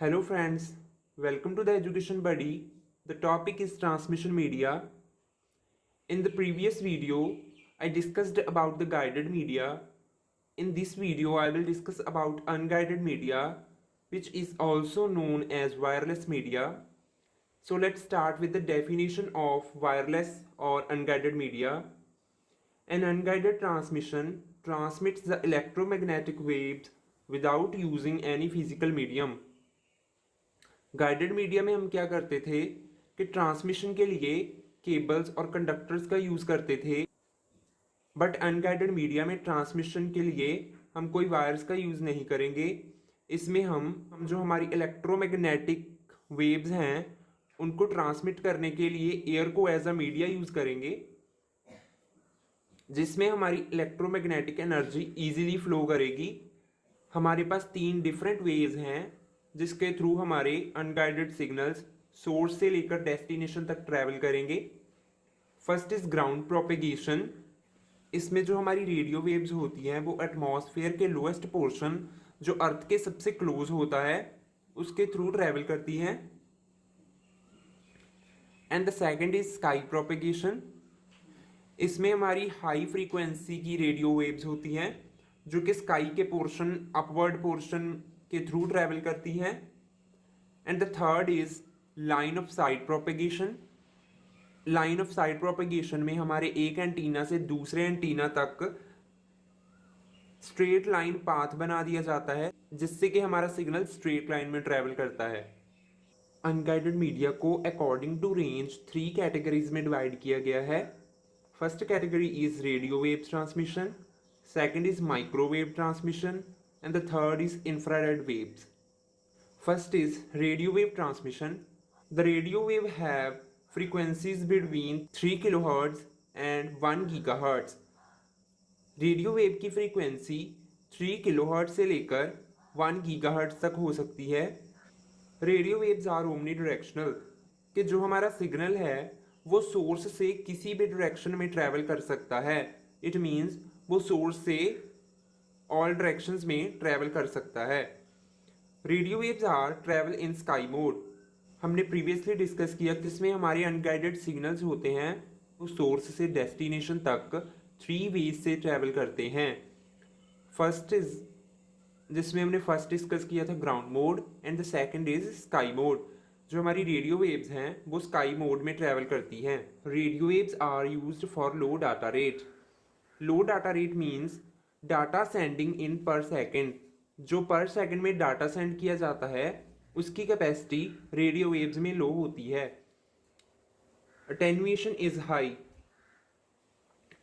Hello friends, welcome to the Education Buddy. The topic is transmission media. In the previous video, I discussed about the guided media. In this video, I will discuss about unguided media, which is also known as wireless media. So let's start with the definition of wireless or unguided media. An unguided transmission transmits the electromagnetic waves without using any physical medium. Guided media में हम क्या करते थे कि transmission के लिए cables और conductors का यूज़ करते थे, बट अनगाइडेड मीडिया में ट्रांसमिशन के लिए हम कोई वायर्स का यूज़ नहीं करेंगे। इसमें हम जो हमारी इलेक्ट्रोमैग्नेटिक वेव्स हैं उनको ट्रांसमिट करने के लिए एयर को एज अ मीडिया यूज़ करेंगे, जिसमें हमारी इलेक्ट्रोमैग्नेटिक एनर्जी ईजिली फ्लो करेगी। हमारे पास 3 डिफरेंट वेज हैं जिसके थ्रू हमारे अनगाइडेड सिग्नल्स सोर्स से लेकर डेस्टिनेशन तक ट्रैवल करेंगे। First is ground propagation. इसमें जो हमारी रेडियो वेव्स होती हैं वो एटमॉस्फेयर के लोएस्ट पोर्शन जो अर्थ के सबसे क्लोज होता है उसके थ्रू ट्रैवल करती हैं। And the second is sky propagation. इसमें हमारी हाई फ्रीक्वेंसी की रेडियो वेव्स होती हैं जो कि स्काई के पोर्शन अपवर्ड पोर्शन के थ्रू ट्रैवल करती हैं। And the third is line of sight propagation. Line of sight propagation में हमारे एक एंटीना से दूसरे एंटीना तक स्ट्रेट लाइन पाथ बना दिया जाता है जिससे कि हमारा सिग्नल स्ट्रेट लाइन में ट्रैवल करता है। अनगाइडेड मीडिया को अकॉर्डिंग टू रेंज 3 कैटेगरीज में डिवाइड किया गया है। First category is radio wave transmission, second is microwave transmission, and the third is infrared waves. First is radio wave transmission. The radio wave have frequencies between 3 kHz and 1 GHz. Radio wave की frequency 3 kHz से लेकर 1 GHz तक हो सकती है। Radio waves are omnidirectional, कि जो हमारा सिग्नल है वो सोर्स से किसी भी डायरेक्शन में ट्रैवल कर सकता है। इट मीन्स वो सोर्स से ऑल डायरेक्शंस में ट्रैवल कर सकता है। Radio waves are travel in sky mode. हमने प्रीवियसली डिस्कस किया कि इसमें हमारे अनगाइडेड सिग्नल्स होते हैं वो सोर्स से डेस्टिनेशन तक 3 वेज से ट्रैवल करते हैं। फर्स्ट इज जिसमें हमने फर्स्ट डिस्कस किया था ground mode, and the second is sky mode. जो हमारी रेडियो वेव्स हैं वो स्काई मोड में ट्रैवल करती हैं। Radio waves are used for low data rate. Low data rate means data sending in per second. जो पर सेकेंड में डाटा सेंड किया जाता है उसकी कैपेसिटी रेडियो वेव्स में लो होती है। Attenuation is high.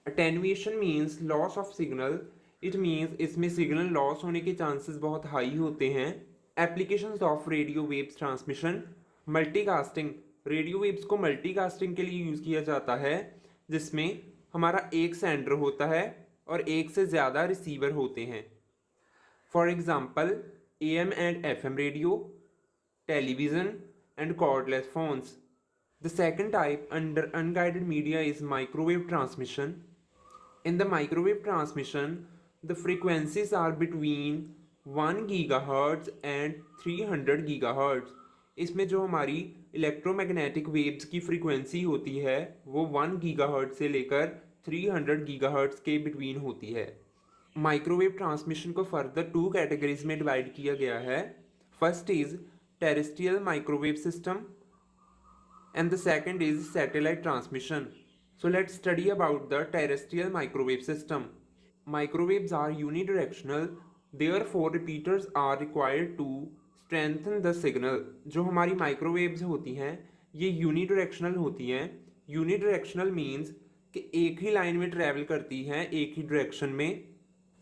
Attenuation means loss of signal. It means इसमें सिग्नल लॉस होने के चांसेस बहुत हाई होते हैं। Applications of radio waves transmission. Multicasting. Radio waves को मल्टीकास्टिंग के लिए यूज किया जाता है जिसमें हमारा एक सेंडर होता है और एक से ज़्यादा रिसीवर होते हैं। For example AM and FM radio, television and cordless phones. The second type under unguided media is microwave transmission. In the microwave transmission the frequencies are between 1 GHz and 300 GHz। इसमें जो हमारी electromagnetic waves की frequency होती है वो 1 GHz से लेकर 300 GHz के बिटवीन होती है। माइक्रोवेव ट्रांसमिशन को फर्दर 2 कैटेगरीज में डिवाइड किया गया है। First is terrestrial microwave system and the second is satellite transmission. So let's study about the terrestrial microwave system. Microwaves are unidirectional, therefore repeaters are required to strengthen the signal. जो हमारी microwaves होती हैं ये unidirectional होती हैं। Unidirectional means कि एक ही line में ट्रैवल करती हैं एक ही डायरेक्शन में।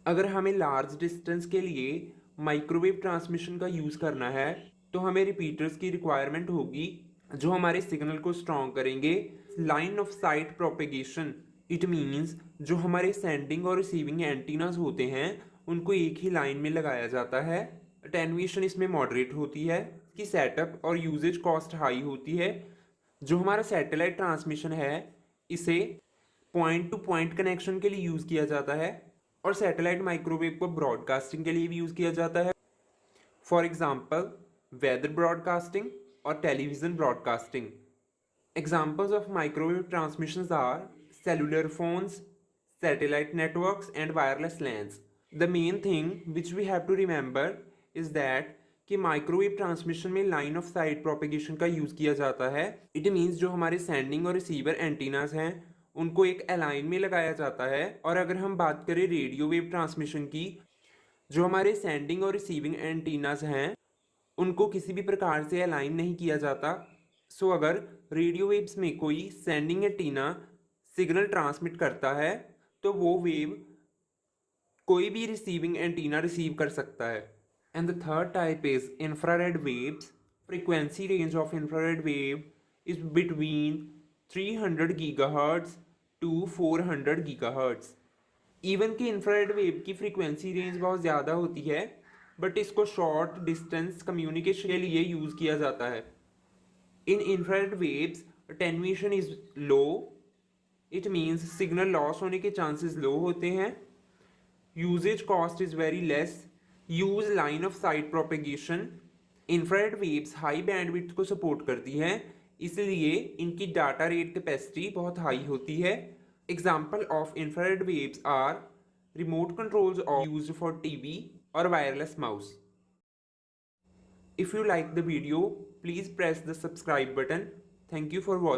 अगर हमें लार्ज डिस्टेंस के लिए माइक्रोवेव ट्रांसमिशन का यूज़ करना है तो हमें रिपीटर्स की रिक्वायरमेंट होगी जो हमारे सिग्नल को स्ट्रॉन्ग करेंगे। Line of sight propagation. It means जो हमारे सेंडिंग और रिसीविंग एंटीनास होते हैं उनको एक ही लाइन में लगाया जाता है। अटेन्युएशन इसमें मॉडरेट होती है, इसकी सेटअप और यूजेज कॉस्ट हाई होती है। जो हमारा सैटेलाइट ट्रांसमिशन है इसे पॉइंट टू पॉइंट कनेक्शन के लिए यूज़ किया जाता है और सैटेलाइट माइक्रोवेव को ब्रॉडकास्टिंग के लिए भी यूज़ किया जाता है। For example weather broadcasting, or television broadcasting. Examples of microwave transmissions are cellular phones, satellite networks, and wireless LANs. The main thing which we have to remember is that कि microwave transmission में line of sight propagation का use किया जाता है. It means जो हमारे sending और receiver antennas हैं उनको एक अलाइन में लगाया जाता है. और अगर हम बात करें रेडियो वेव ट्रांसमिशन की, जो हमारे सेंडिंग और रिसीविंग एंटीनास हैं उनको किसी भी प्रकार से अलाइन नहीं किया जाता. सो अगर रेडियो वेव्स में कोई सेंडिंग एंटीना सिग्नल ट्रांसमिट करता है तो वो वेव कोई भी रिसीविंग एंटीना रिसीव कर सकता है. And the third type is infrared waves. Frequency range of infrared wave is between 300 gigahertz to 400 gigahertz. Even कि इंफ्रारेड वेव की फ्रीक्वेंसी रेंज बहुत ज़्यादा होती है, बट इसको शॉर्ट डिस्टेंस कम्युनिकेशन के लिए यूज़ किया जाता है. In infrared waves attenuation is low. It means signal loss होने के चांसेस लो होते हैं. Uses cost is very less. Use line of sight propagation. Infrared waves high bandwidth को सपोर्ट करती हैं, इसलिए इनकी डाटा रेट कैपेसिटी बहुत हाई होती है. Example of infrared waves are remote controls used for TV और wireless mouse. If you like the video, please press the subscribe button. Thank you for watching.